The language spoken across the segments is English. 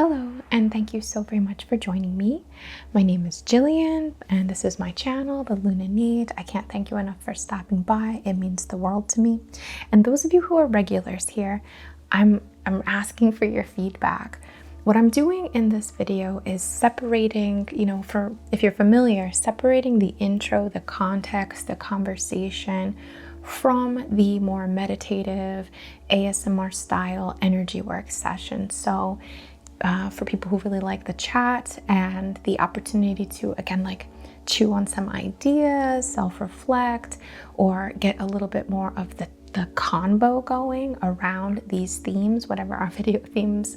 Hello, and thank you so very much for joining me. My name is Jillian, and this is my channel, The Luna Need. I can't thank you enough for stopping by. It means the world to me. And those of you who are regulars here, I'm asking for your feedback. What I'm doing in this video is separating, if you're familiar, separating the intro, the context, the conversation from the more meditative ASMR style energy work session. So for people who really like the chat and the opportunity to, again, chew on some ideas, self-reflect, or get a little bit more of the convo going around these themes, whatever our video themes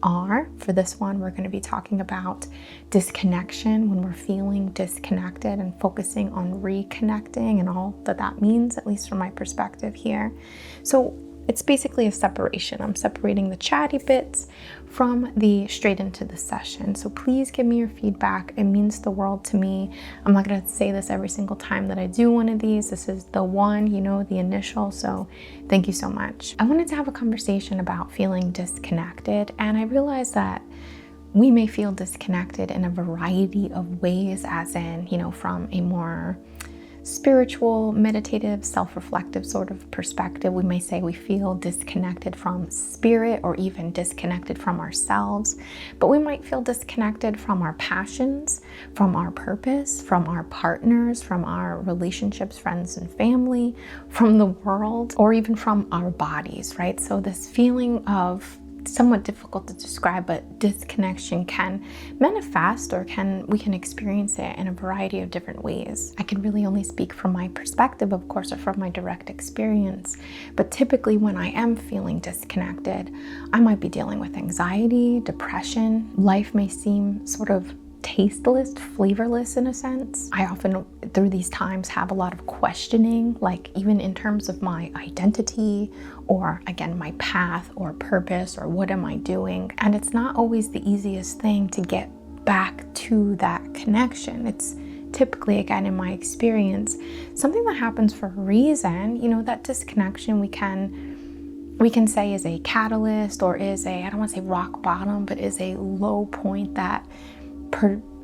are. For this one, we're going to be talking about disconnection, when we're feeling disconnected, and focusing on reconnecting and all that means, at least from my perspective here. So it's basically a separation. I'm separating the chatty bits from the straight into the session. So please give me your feedback. It means the world to me. I'm not going to say this every single time that I do one of these. This is the one, the initial. So thank you so much. I wanted to have a conversation about feeling disconnected. And I realized that we may feel disconnected in a variety of ways, as in, from a more spiritual, meditative, self-reflective sort of perspective. We may say we feel disconnected from spirit or even disconnected from ourselves, but we might feel disconnected from our passions, from our purpose, from our partners, from our relationships, friends and family, from the world, or even from our bodies, right? So this feeling of somewhat difficult to describe, but disconnection can manifest, or we can experience it in a variety of different ways. I can really only speak from my perspective, of course, or from my direct experience. But typically when I am feeling disconnected, I might be dealing with anxiety, depression. Life may seem sort of tasteless, flavorless in a sense. I often, through these times, have a lot of questioning, even in terms of my identity, or again, my path or purpose, or what am I doing? And it's not always the easiest thing to get back to that connection. It's typically, again, in my experience, something that happens for a reason. That disconnection we can say is a catalyst, or is I don't want to say rock bottom, but is a low point that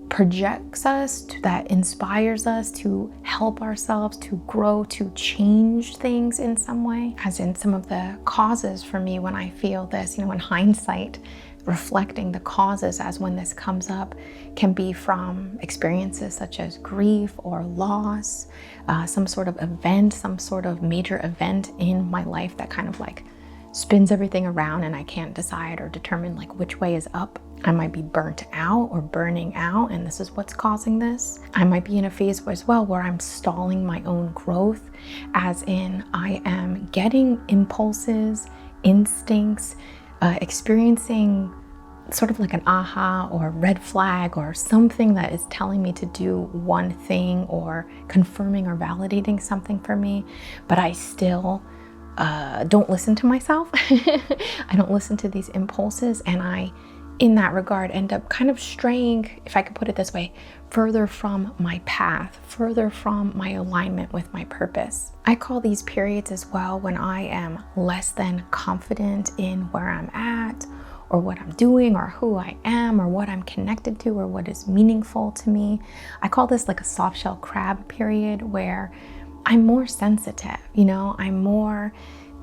projects us, that inspires us to help ourselves, to grow, to change things in some way. As in, some of the causes for me when I feel this, in hindsight, reflecting the causes as when this comes up, can be from experiences such as grief or loss, some sort of event, some sort of major event in my life that kind of spins everything around, and I can't decide or determine which way is up. I might be burnt out or burning out, and this is what's causing this. I might be in a phase as well where I'm stalling my own growth, as in I am getting impulses, instincts, experiencing sort of an aha or red flag, or something that is telling me to do one thing, or confirming or validating something for me, but I still don't listen to myself. I don't listen to these impulses, and I, in that regard, end up kind of straying, if I could put it this way, further from my path, further from my alignment with my purpose. I call these periods as well when I am less than confident in where I'm at, or what I'm doing, or who I am, or what I'm connected to, or what is meaningful to me. I call this a soft shell crab period, where I'm more sensitive, I'm more,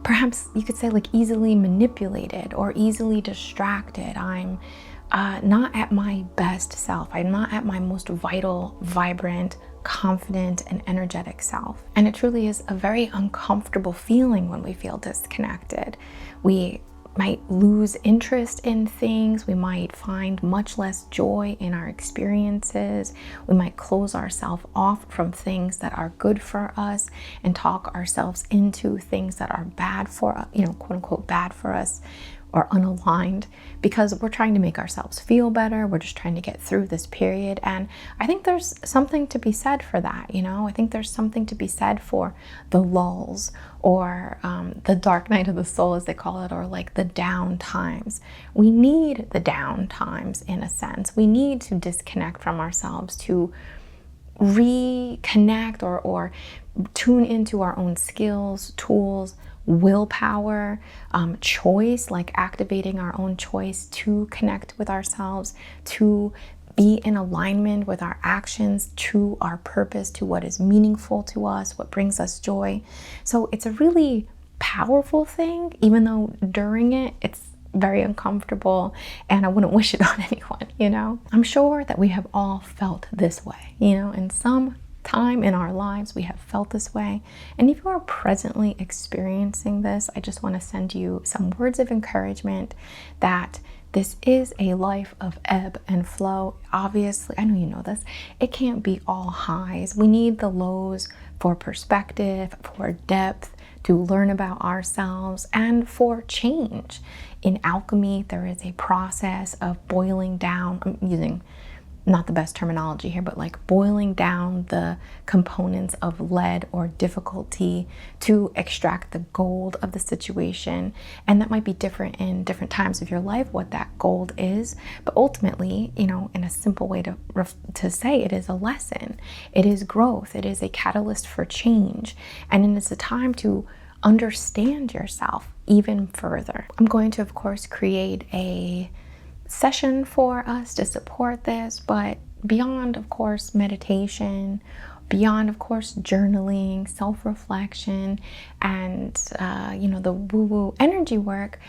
perhaps you could say, easily manipulated or easily distracted. I'm not at my best self. I'm not at my most vital, vibrant, confident, and energetic self. And it truly is a very uncomfortable feeling when we feel disconnected. We might lose interest in things. We might find much less joy in our experiences. We might close ourselves off from things that are good for us, and talk ourselves into things that are bad for us, quote unquote bad for us, or unaligned, because we're trying to make ourselves feel better. We're just trying to get through this period. And I think there's something to be said for that. I think there's something to be said for the lulls, or the dark night of the soul, as they call it, or the down times. We need the down times, in a sense. We need to disconnect from ourselves, to reconnect, or tune into our own skills, tools, willpower, choice, like activating our own choice to connect with ourselves, to be in alignment with our actions, to our purpose, to what is meaningful to us, what brings us joy. So it's a really powerful thing, even though during it, it's very uncomfortable and I wouldn't wish it on anyone, you know? I'm sure that we have all felt this way, you know, in some time in our lives we have felt this way. And if you are presently experiencing this, I just want to send you some words of encouragement that this is a life of ebb and flow. Obviously, I know you know this, it can't be all highs. We need the lows for perspective, for depth, to learn about ourselves, and for change. In alchemy, there is a process of boiling down, I'm using not the best terminology here, but like boiling down the components of lead or difficulty to extract the gold of the situation. And that might be different in different times of your life, what that gold is. But ultimately, you know, in a simple way to say, it is a lesson. It is growth. It is a catalyst for change. And it is a time to understand yourself even further. I'm going to, of course, create a session for us to support this, but beyond, of course, meditation, beyond, of course, journaling, self-reflection, and you know, the woo-woo energy work,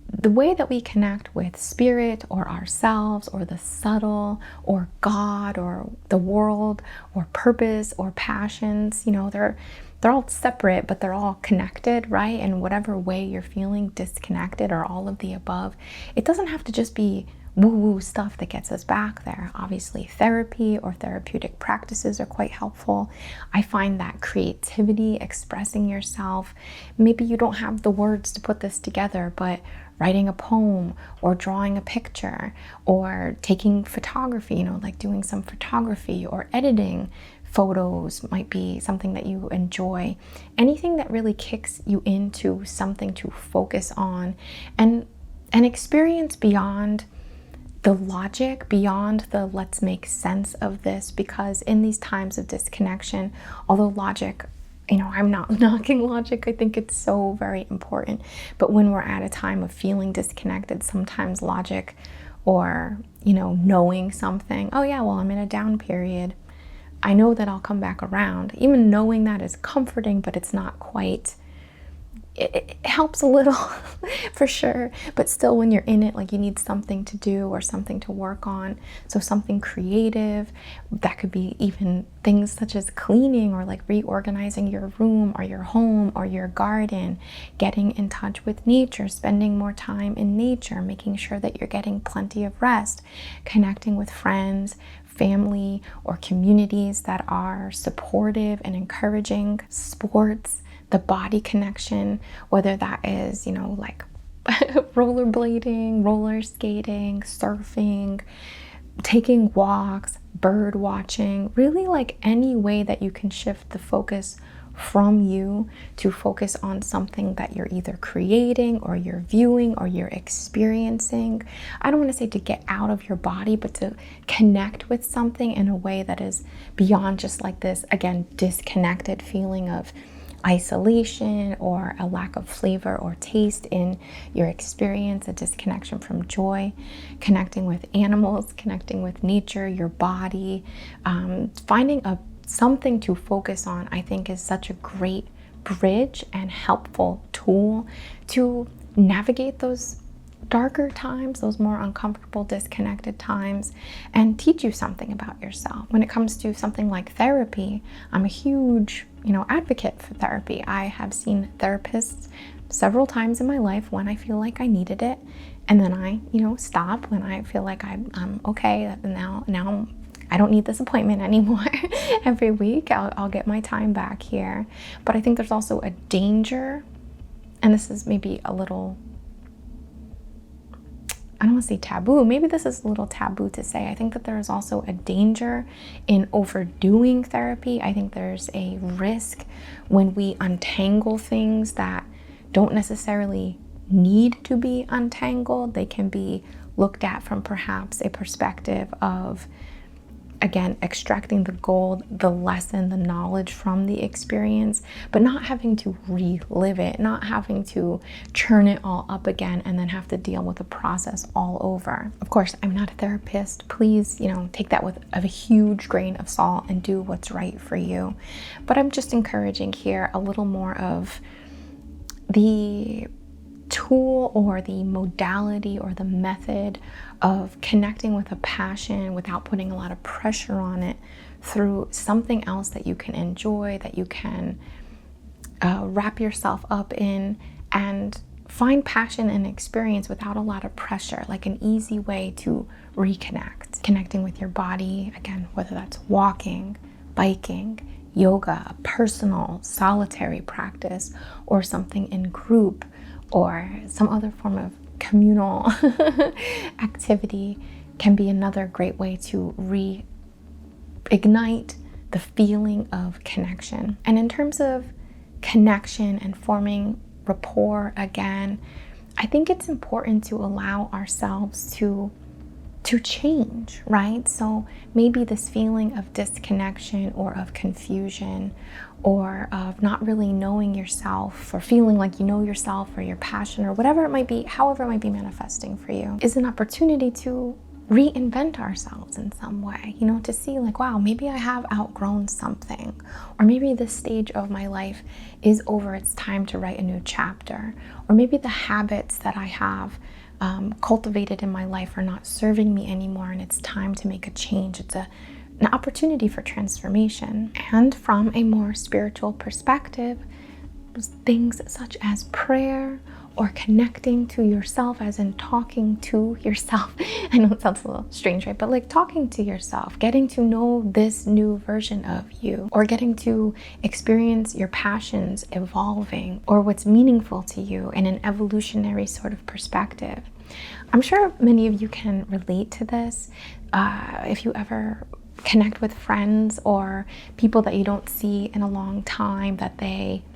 the way that we connect with spirit or ourselves or the subtle or God or the world or purpose or passions, you know, they're all separate, but they're all connected, right? And whatever way you're feeling disconnected or all of the above, it doesn't have to just be woo-woo stuff that gets us back there. Obviously, therapy or therapeutic practices are quite helpful. I find that creativity, expressing yourself, maybe you don't have the words to put this together, but writing a poem or drawing a picture or taking photography, you know, like doing some photography or editing photos might be something that you enjoy. Anything that really kicks you into something to focus on and an experience beyond the logic, beyond the let's make sense of this, because in these times of disconnection, although logic, you know, I'm not knocking logic, I think it's so very important, but when we're at a time of feeling disconnected, sometimes logic or, you know, knowing something, oh yeah, well, I'm in a down period, I know that I'll come back around. Even knowing that is comforting, but it's not quite, it helps a little for sure. But still, when you're in it, like you need something to do or something to work on. So something creative, that could be even things such as cleaning or like reorganizing your room or your home or your garden, getting in touch with nature, spending more time in nature, making sure that you're getting plenty of rest, connecting with friends, family, or communities that are supportive and encouraging, sports, the body connection, whether that is, you know, like rollerblading, roller skating, surfing, taking walks, bird watching, really like any way that you can shift the focus from you to focus on something that you're either creating or you're viewing or you're experiencing. I don't want to say to get out of your body, but to connect with something in a way that is beyond just like this, again, disconnected feeling of isolation or a lack of flavor or taste in your experience, a disconnection from joy, connecting with animals, connecting with nature, your body, finding something to focus on, I think is such a great bridge and helpful tool to navigate those darker times, those more uncomfortable, disconnected times, and teach you something about yourself. When it comes to something like therapy, I'm a huge, you know, advocate for therapy. I have seen therapists several times in my life when I feel like I needed it, and then I, you know, stop when I feel like I'm okay. Now I don't need this appointment anymore. Every week I'll get my time back here. But I think there's also a danger, and this is maybe a little, I don't want to say taboo, maybe this is a little taboo to say. I think that there is also a danger in overdoing therapy. I think there's a risk when we untangle things that don't necessarily need to be untangled. They can be looked at from perhaps a perspective of again, extracting the gold, the lesson, the knowledge from the experience, but not having to relive it, not having to churn it all up again and then have to deal with the process all over. Of course, I'm not a therapist. Please, take that with a huge grain of salt and do what's right for you. But I'm just encouraging here a little more of the tool or the modality or the method of connecting with a passion without putting a lot of pressure on it through something else that you can enjoy, that you can wrap yourself up in, and find passion and experience without a lot of pressure, like an easy way to reconnect. Connecting with your body, again, whether that's walking, biking, yoga, a personal solitary practice, or something in group, or some other form of communal activity, can be another great way to reignite the feeling of connection. And in terms of connection and forming rapport again, I think it's important to allow ourselves to change, right? So maybe this feeling of disconnection or of confusion or of not really knowing yourself, or feeling like you know yourself or your passion or whatever it might be, however it might be manifesting for you, is an opportunity to reinvent ourselves in some way, to see like, wow, maybe I have outgrown something, or maybe this stage of my life is over, it's time to write a new chapter, or maybe the habits that I have cultivated in my life are not serving me anymore and it's time to make a change. It's an opportunity for transformation. And from a more spiritual perspective, things such as prayer or connecting to yourself, as in talking to yourself. I know it sounds a little strange, right? But like talking to yourself, getting to know this new version of you, or getting to experience your passions evolving, or what's meaningful to you in an evolutionary sort of perspective. I'm sure many of you can relate to this. If you ever connect with friends or people that you don't see in a long time,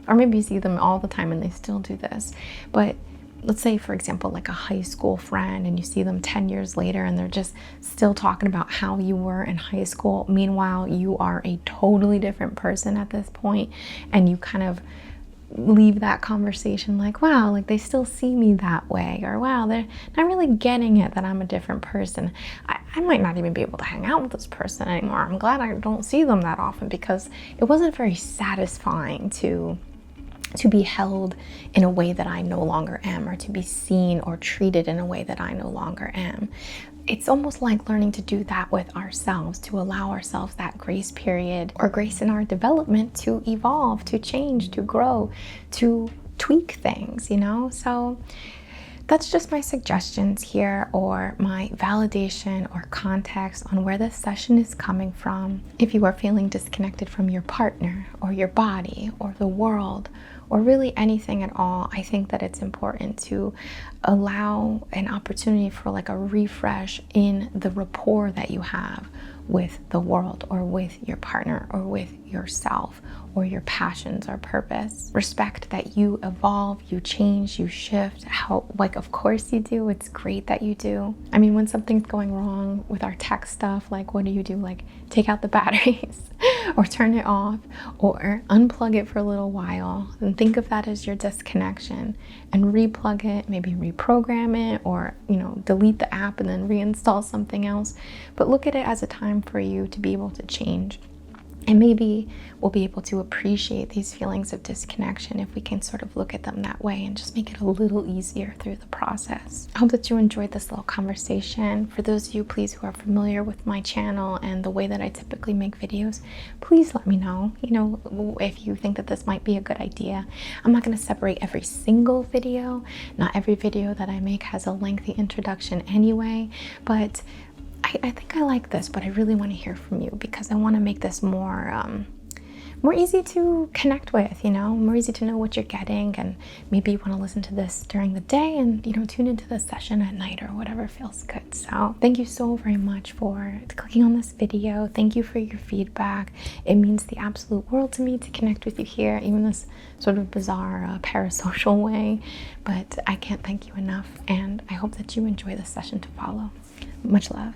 or maybe you see them all the time and they still do this, but let's say, for example, like a high school friend, and you see them 10 years later and they're just still talking about how you were in high school. Meanwhile, you are a totally different person at this point, and you kind of leave that conversation like, wow, like they still see me that way, or wow, they're not really getting it that I'm a different person. I might not even be able to hang out with this person anymore. I'm glad I don't see them that often, because it wasn't very satisfying to be held in a way that I no longer am, or to be seen or treated in a way that I no longer am. It's almost like learning to do that with ourselves, to allow ourselves that grace period, or grace in our development, to evolve, to change, to grow, to tweak things, So that's just my suggestions here, or my validation or context on where this session is coming from. If you are feeling disconnected from your partner or your body or the world, or really anything at all, I think that it's important to allow an opportunity for like a refresh in the rapport that you have with the world, or with your partner, or with yourself, or your passions or purpose. Respect that you evolve, you change, you shift. Of course you do. It's great that you do. I mean, when something's going wrong with our tech stuff, like what do? Like take out the batteries or turn it off, or unplug it for a little while, and think of that as your disconnection, and replug it, maybe reprogram it, or delete the app and then reinstall something else. But look at it as a time for you to be able to change. And maybe we'll be able to appreciate these feelings of disconnection if we can sort of look at them that way and just make it a little easier through the process. I hope that you enjoyed this little conversation. For those of you, please, who are familiar with my channel and the way that I typically make videos, please let me know, if you think that this might be a good idea. I'm not going to separate every single video. Not every video that I make has a lengthy introduction anyway, but I think I like this, but I really want to hear from you, because I want to make this more easy to connect with, more easy to know what you're getting. And maybe you want to listen to this during the day and, tune into the session at night, or whatever feels good. So thank you so very much for clicking on this video. Thank you for your feedback. It means the absolute world to me to connect with you here, even this sort of bizarre parasocial way. But I can't thank you enough, and I hope that you enjoy the session to follow. Much love.